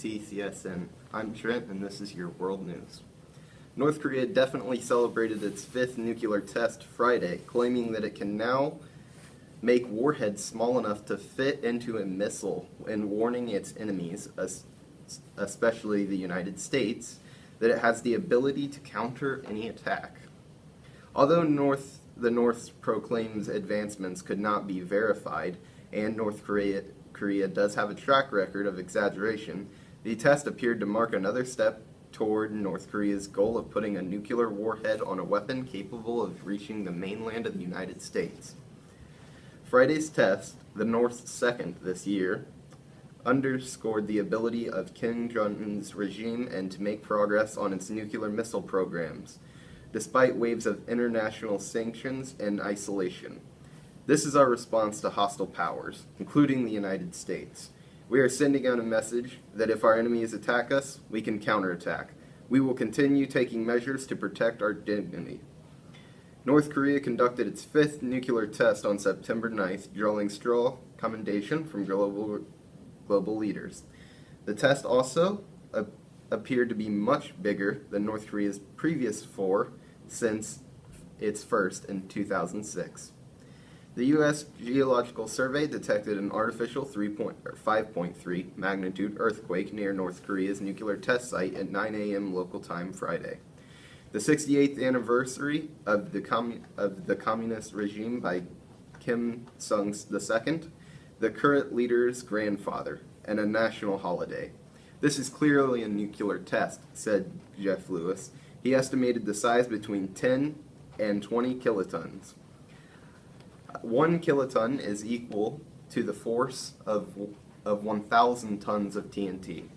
TCSN. I'm Trent, and this is your world news. North Korea definitely celebrated its 5th nuclear test Friday, claiming that it can now make warheads small enough to fit into a missile, and warning its enemies, especially the United States, that it has the ability to counter any attack. Although the North's proclaimed advancements could not be verified, and North Korea does have a track record of exaggeration, the test appeared to mark another step toward North Korea's goal of putting a nuclear warhead on a weapon capable of reaching the mainland of the United States. Friday's test, the North's second this year, underscored the ability of Kim Jong-un's regime and to make progress on its nuclear missile programs, despite waves of international sanctions and isolation. This is our response to hostile powers, including the United States. We are sending out a message that if our enemies attack us, we can counterattack. We will continue taking measures to protect our dignity. North Korea conducted its 5th nuclear test on September 9th, drawing strong commendation from global leaders. The test also appeared to be much bigger than North Korea's previous 4 since its first in 2006. The U.S. Geological Survey detected an artificial 5.3 magnitude earthquake near North Korea's nuclear test site at 9 a.m. local time Friday. The 68th anniversary of the communist regime by Kim Sung II, the current leader's grandfather, and a national holiday. This is clearly a nuclear test, said Jeff Lewis. He estimated the size between 10 and 20 kilotons. 1 kiloton is equal to the force of 1,000 tons of TNT.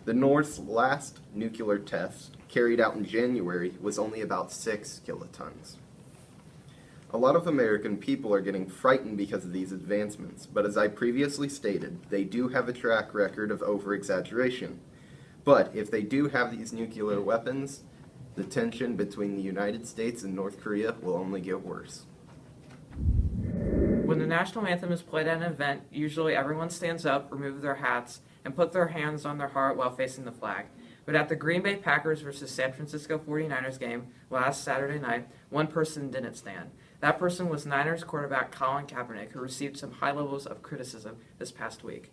The North's last nuclear test, carried out in January, was only about 6 kilotons. A lot of American people are getting frightened because of these advancements, but as I previously stated, they do have a track record of over-exaggeration. But if they do have these nuclear weapons, the tension between the United States and North Korea will only get worse. When the national anthem is played at an event, usually everyone stands up, removes their hats, and put their hands on their heart while facing the flag. But at the Green Bay Packers versus San Francisco 49ers game last Saturday night, one person didn't stand. That person was Niners quarterback Colin Kaepernick, who received some high levels of criticism this past week.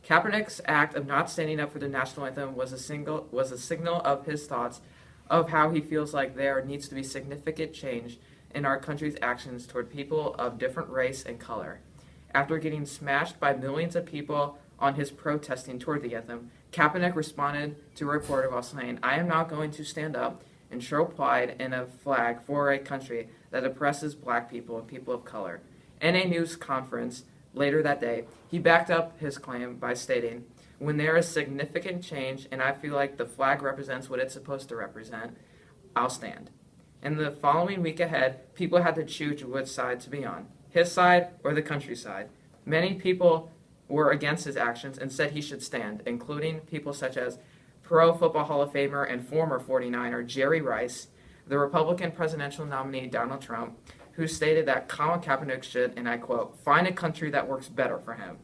Kaepernick's act of not standing up for the national anthem was a signal of his thoughts of how he feels like there needs to be significant change in our country's actions toward people of different race and color. After getting smashed by millions of people on his protesting toward the anthem, Kaepernick responded to a reporter while saying, "I am not going to stand up and show pride in a flag for a country that oppresses black people and people of color." In a news conference later that day, he backed up his claim by stating, "When there is significant change and I feel like the flag represents what it's supposed to represent, I'll stand." In the following week ahead, people had to choose which side to be on, his side or the country's side. Many people were against his actions and said he should stand, including people such as Pro Football Hall of Famer and former 49er Jerry Rice, the Republican presidential nominee Donald Trump, who stated that Colin Kaepernick should, and I quote, "find a country that works better for him."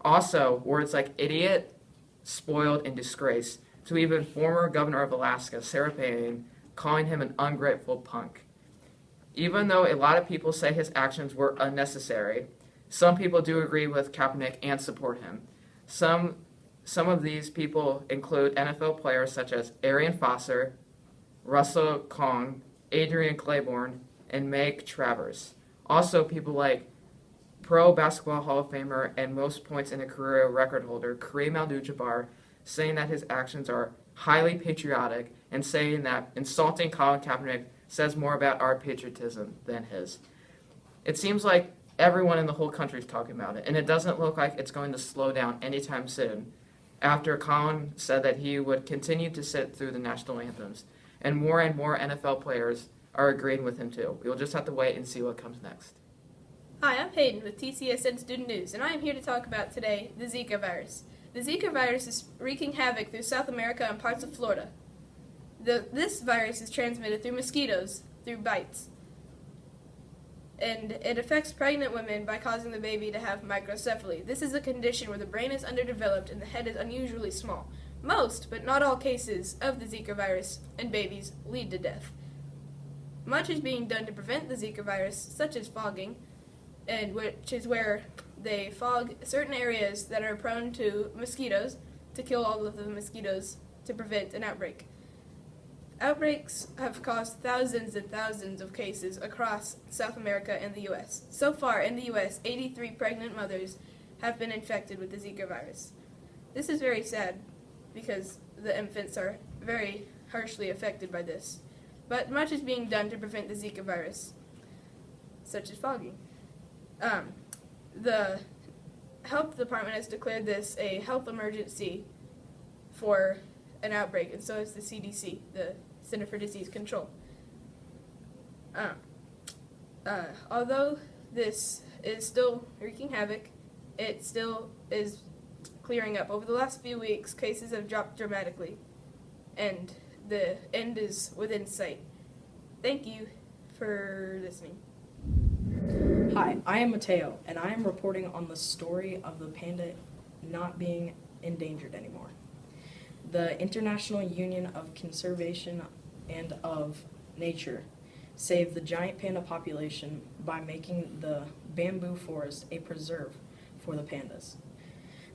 Also, words like idiot, spoiled, and disgrace, to even former governor of Alaska, Sarah Palin, calling him an ungrateful punk. Even though a lot of people say his actions were unnecessary, some people do agree with Kaepernick and support him. Some of these people include NFL players such as Arian Foster, Russell Kong, Adrian Claiborne, and Meg Travers. Also, people like Pro Basketball Hall of Famer and most points in a career record holder Kareem Abdul-Jabbar, saying that his actions are highly patriotic and saying that insulting Colin Kaepernick says more about our patriotism than his. It seems like everyone in the whole country is talking about it, and it doesn't look like it's going to slow down anytime soon, after Colin said that he would continue to sit through the national anthems, and more NFL players are agreeing with him too. We'll just have to wait and see what comes next. Hi, I'm Peyton with TCSN Student News, and I am here to talk about today the Zika virus. The Zika virus is wreaking havoc through South America and parts of Florida. This virus is transmitted through mosquitoes, through bites. and it affects pregnant women by causing the baby to have microcephaly. This is a condition where the brain is underdeveloped and the head is unusually small. Most, but not all, cases of the Zika virus in babies lead to death. Much is being done to prevent the Zika virus, such as fogging, and which is where they fog certain areas that are prone to mosquitoes to kill all of the mosquitoes to prevent an outbreak. Outbreaks have caused thousands and thousands of cases across South America and the U.S. So far, in the U.S., 83 pregnant mothers have been infected with the Zika virus. This is very sad because the infants are very harshly affected by this. But much is being done to prevent the Zika virus, such as fogging. The health department has declared this a health emergency for an outbreak, and so is the CDC, the Center for Disease Control. Although this is still wreaking havoc, it still is clearing up. Over the last few weeks, cases have dropped dramatically, and the end is within sight. Thank you for listening. Hi, I am Mateo, and I am reporting on the story of the panda not being endangered anymore. The International Union of Conservation and of Nature saved the giant panda population by making the bamboo forest a preserve for the pandas.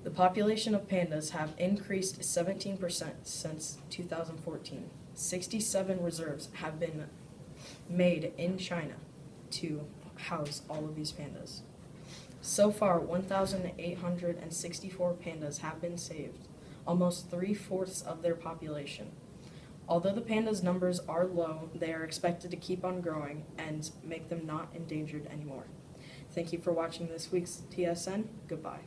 The population of pandas have increased 17% since 2014. 67 reserves have been made in China to house all of these pandas. So far, 1,864 pandas have been saved, almost 3/4 of their population. Although the pandas' numbers are low, they are expected to keep on growing and make them not endangered anymore. Thank you for watching this week's TSN. Goodbye.